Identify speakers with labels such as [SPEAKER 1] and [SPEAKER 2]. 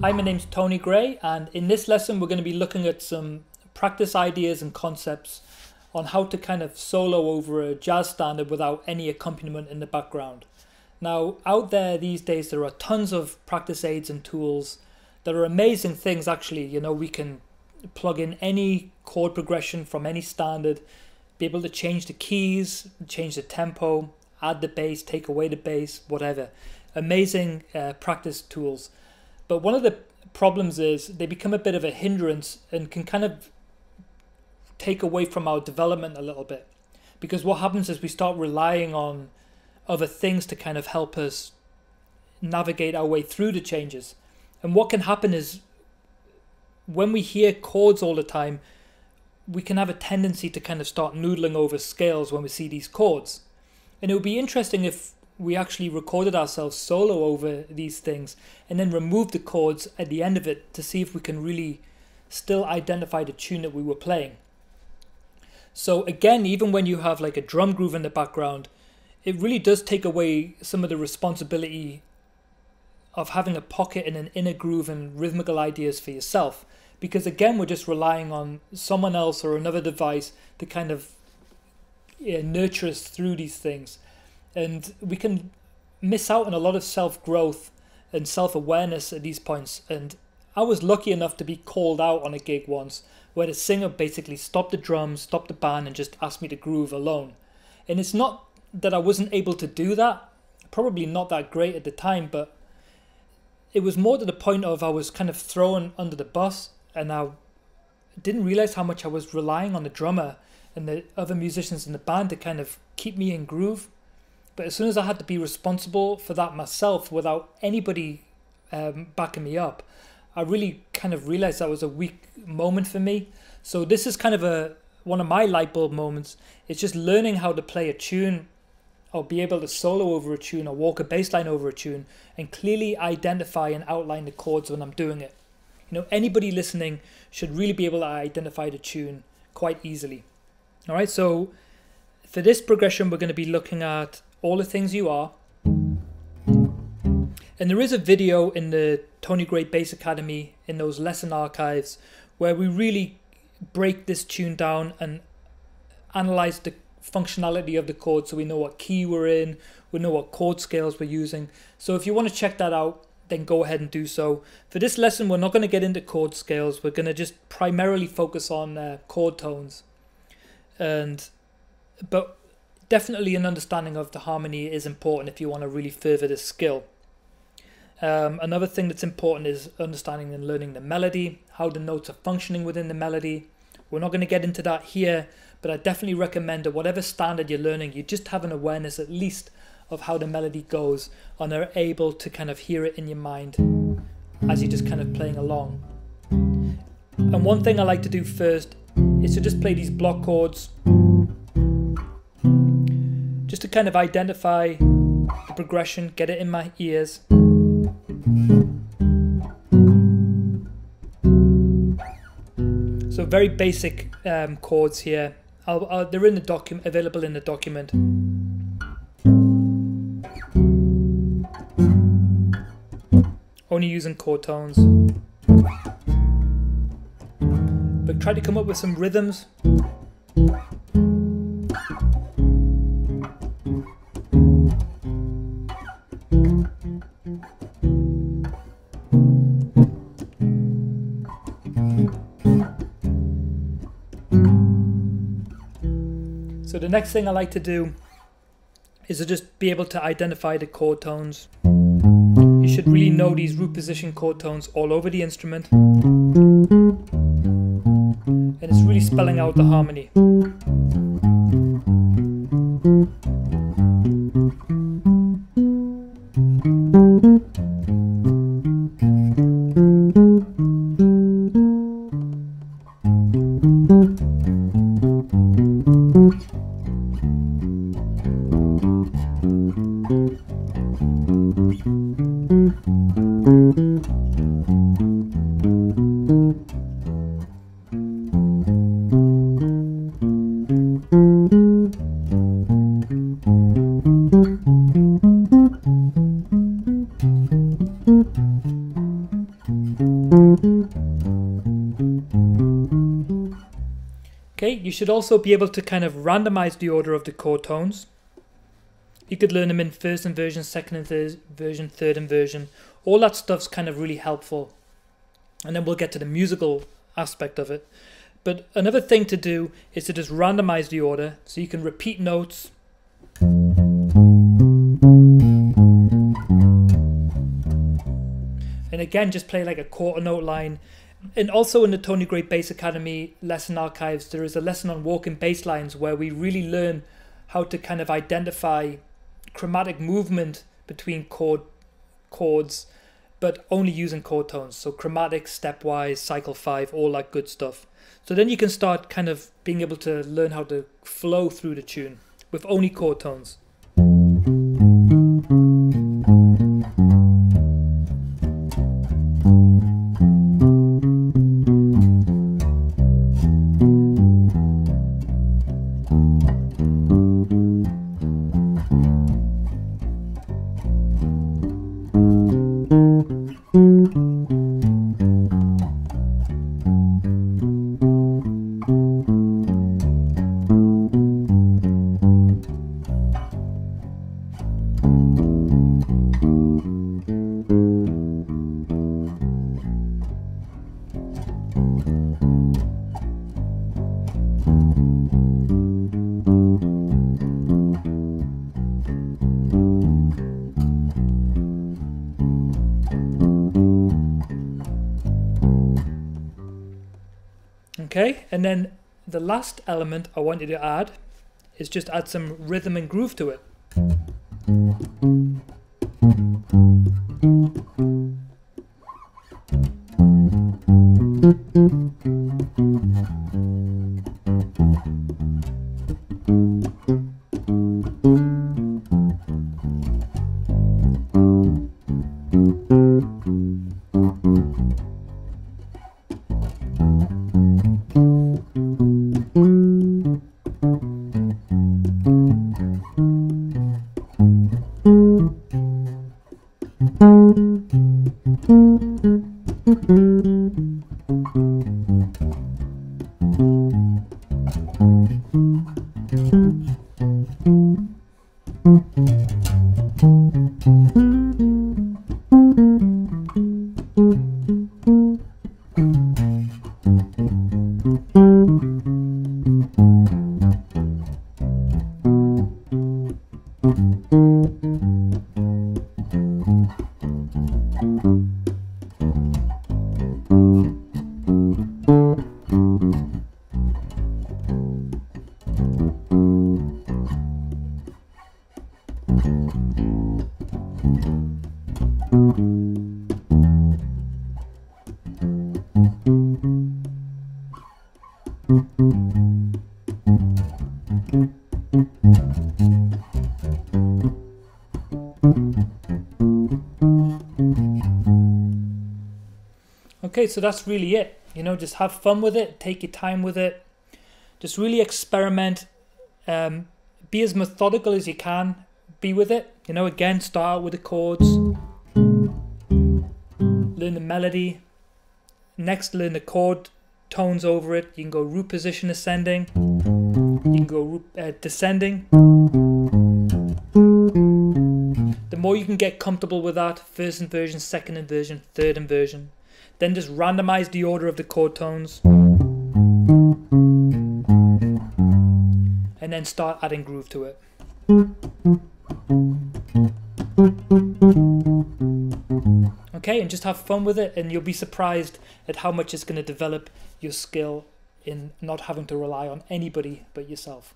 [SPEAKER 1] Hi, my name's Tony Gray, and in this lesson we're going to be looking at some practice ideas and concepts on how to kind of solo over a jazz standard without any accompaniment in the background. Now, out there these days there are tons of practice aids and tools that are amazing things actually. You know, we can plug in any chord progression from any standard, be able to change the keys, change the tempo, add the bass, take away the bass, whatever. Amazing practice tools. But one of the problems is they become a bit of a hindrance and can kind of take away from our development a little bit. Because what happens is we start relying on other things to kind of help us navigate our way through the changes. And what can happen is when we hear chords all the time, we can have a tendency to kind of start noodling over scales when we see these chords. And it would be interesting if we actually recorded ourselves solo over these things and then removed the chords at the end of it to see if we can really still identify the tune that we were playing. So again, even when you have like a drum groove in the background, it really does take away some of the responsibility of having a pocket and an inner groove and rhythmical ideas for yourself. Because again, we're just relying on someone else or another device to kind of nurture us through these things. And we can miss out on a lot of self-growth and self-awareness at these points. And I was lucky enough to be called out on a gig once where the singer basically stopped the drums, stopped the band, and just asked me to groove alone. And it's not that I wasn't able to do that, probably not that great at the time, but it was more to the point of I was kind of thrown under the bus and I didn't realize how much I was relying on the drummer and the other musicians in the band to kind of keep me in groove. But as soon as I had to be responsible for that myself without anybody backing me up, I really kind of realized that was a weak moment for me. So this is kind of one of my light bulb moments. It's just learning how to play a tune or be able to solo over a tune or walk a bass line over a tune and clearly identify and outline the chords when I'm doing it. You know, anybody listening should really be able to identify the tune quite easily. All right, so for this progression, we're going to be looking at All the Things You Are. And there is a video in the Tony Gray Bass Academy in those lesson archives where we really break this tune down and analyze the functionality of the chord so we know what key we're in, we know what chord scales we're using. So if you want to check that out, then go ahead and do so. For this lesson, we're not going to get into chord scales. We're going to just primarily focus on chord tones. But definitely an understanding of the harmony is important if you want to really further this skill. Another thing that's important is understanding and learning the melody, how the notes are functioning within the melody. We're not going to get into that here, but I definitely recommend that whatever standard you're learning, you just have an awareness at least of how the melody goes and are able to kind of hear it in your mind as you're just kind of playing along. And one thing I like to do first is to just play these block chords just to kind of identify the progression, get it in my ears. So very basic chords here. They're in the document, available in the document. only using chord tones. But try to come up with some rhythms. So the next thing I like to do is to just be able to identify the chord tones. You should really know these root position chord tones all over the instrument. And it's really spelling out the harmony. Okay, you should also be able to kind of randomize the order of the chord tones. You could learn them in first inversion, second inversion, third inversion. All that stuff's kind of really helpful. And then we'll get to the musical aspect of it. But another thing to do is to just randomize the order so you can repeat notes. And again, just play like a quarter note line. And also in the Tony Gray Bass Academy lesson archives, there is a lesson on walking bass lines where we really learn how to kind of identify chromatic movement between chords, but only using chord tones. So chromatic, stepwise, cycle 5, all that good stuff. So then you can start kind of being able to learn how to flow through the tune with only chord tones. Okay, and then the last element I want you to add is just add some rhythm and groove to it. Okay, so that's really it. You know, just have fun with it, take your time with it, just really experiment, be as methodical as you can, be with it. You know, again, start out with the chords. learn the melody. Next, learn the chord tones over it. You can go root position ascending. You can go root descending. The more you can get comfortable with that, first inversion, second inversion, third inversion. Then just randomize the order of the chord tones. And then start adding groove to it. Okay, and just have fun with it, and you'll be surprised at how much it's going to develop your skill in not having to rely on anybody but yourself.